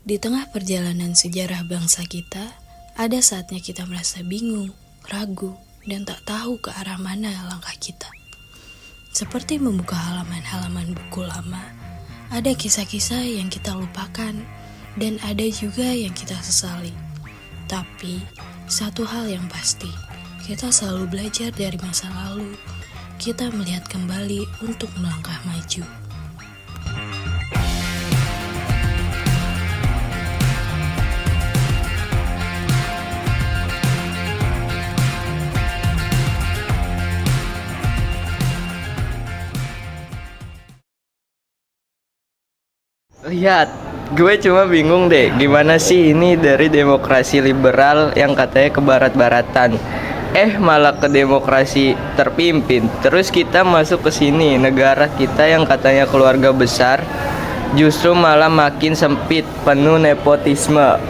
Di tengah perjalanan sejarah bangsa kita, ada saatnya kita merasa bingung, ragu, dan tak tahu ke arah mana langkah kita. Seperti membuka halaman-halaman buku lama, ada kisah-kisah yang kita lupakan, dan ada juga yang kita sesali. Tapi, satu hal yang pasti, kita selalu belajar dari masa lalu. Kita melihat kembali untuk melangkah maju. Lihat, gue cuma bingung deh, gimana sih ini dari demokrasi liberal yang katanya ke barat-baratan, malah ke demokrasi terpimpin. Terus kita masuk ke sini, negara kita yang katanya keluarga besar, justru malah makin sempit, penuh nepotisme.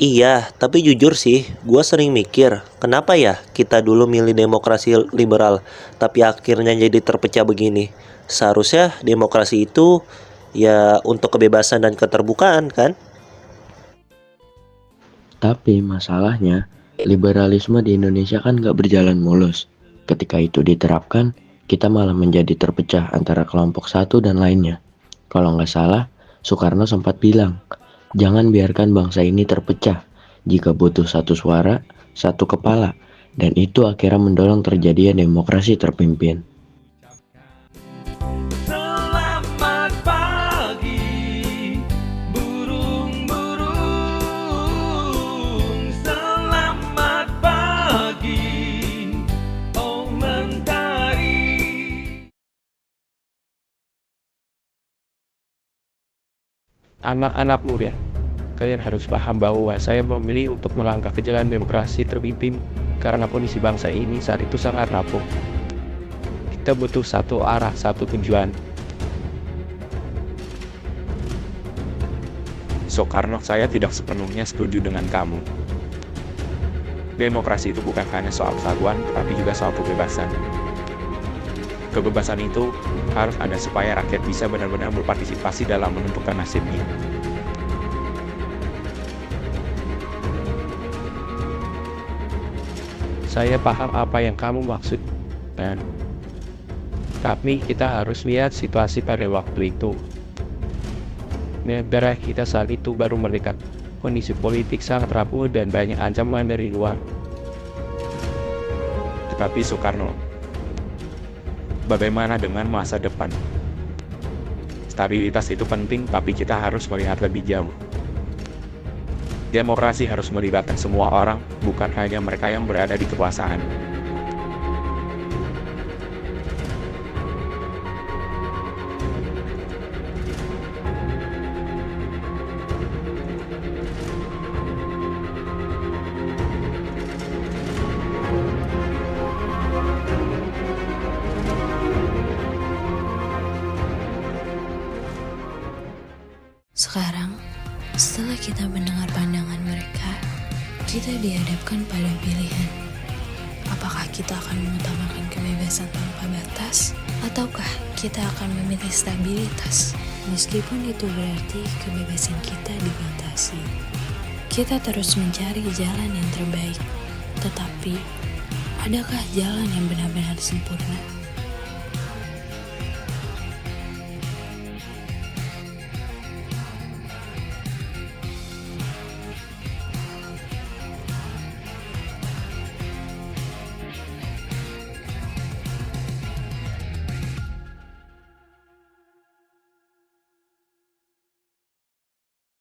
Iya, tapi jujur sih, gue sering mikir, kenapa ya kita dulu milih demokrasi liberal, tapi akhirnya jadi terpecah begini. Seharusnya demokrasi itu ya untuk kebebasan dan keterbukaan kan? Tapi masalahnya, liberalisme di Indonesia kan nggak berjalan mulus. Ketika itu diterapkan, kita malah menjadi terpecah antara kelompok satu dan lainnya. Kalau nggak salah, Soekarno sempat bilang, jangan biarkan bangsa ini terpecah. Jika butuh satu suara, satu kepala, dan itu akhirnya mendorong terjadinya demokrasi terpimpin. Selamat pagi, burung-burung. Selamat pagi, oh mentari. Anak-anak muda, kalian harus paham bahwa saya memilih untuk melangkah ke jalan demokrasi terpimpin karena kondisi bangsa ini saat itu sangat rapuh. Kita butuh satu arah, satu tujuan. Soekarno, saya tidak sepenuhnya setuju dengan kamu. Demokrasi itu bukan hanya soal persatuan, tapi juga soal kebebasan. Kebebasan itu harus ada supaya rakyat bisa benar-benar berpartisipasi dalam menentukan nasibnya. Saya paham apa yang kamu maksud, Dan. Tapi kita harus lihat situasi pada waktu itu. Negara kita saat itu baru merdeka. Kondisi politik sangat rapuh dan banyak ancaman dari luar. Tetapi Soekarno, bagaimana dengan masa depan? Stabilitas itu penting, tapi kita harus melihat lebih jauh. Demokrasi harus melibatkan semua orang, bukan hanya mereka yang berada di kekuasaan. Sekarang, setelah kita mendengar pandangan mereka, kita dihadapkan pada pilihan. Apakah kita akan mengutamakan kebebasan tanpa batas, ataukah kita akan memilih stabilitas, meskipun itu berarti kebebasan kita dibatasi. Kita terus mencari jalan yang terbaik, tetapi adakah jalan yang benar-benar sempurna?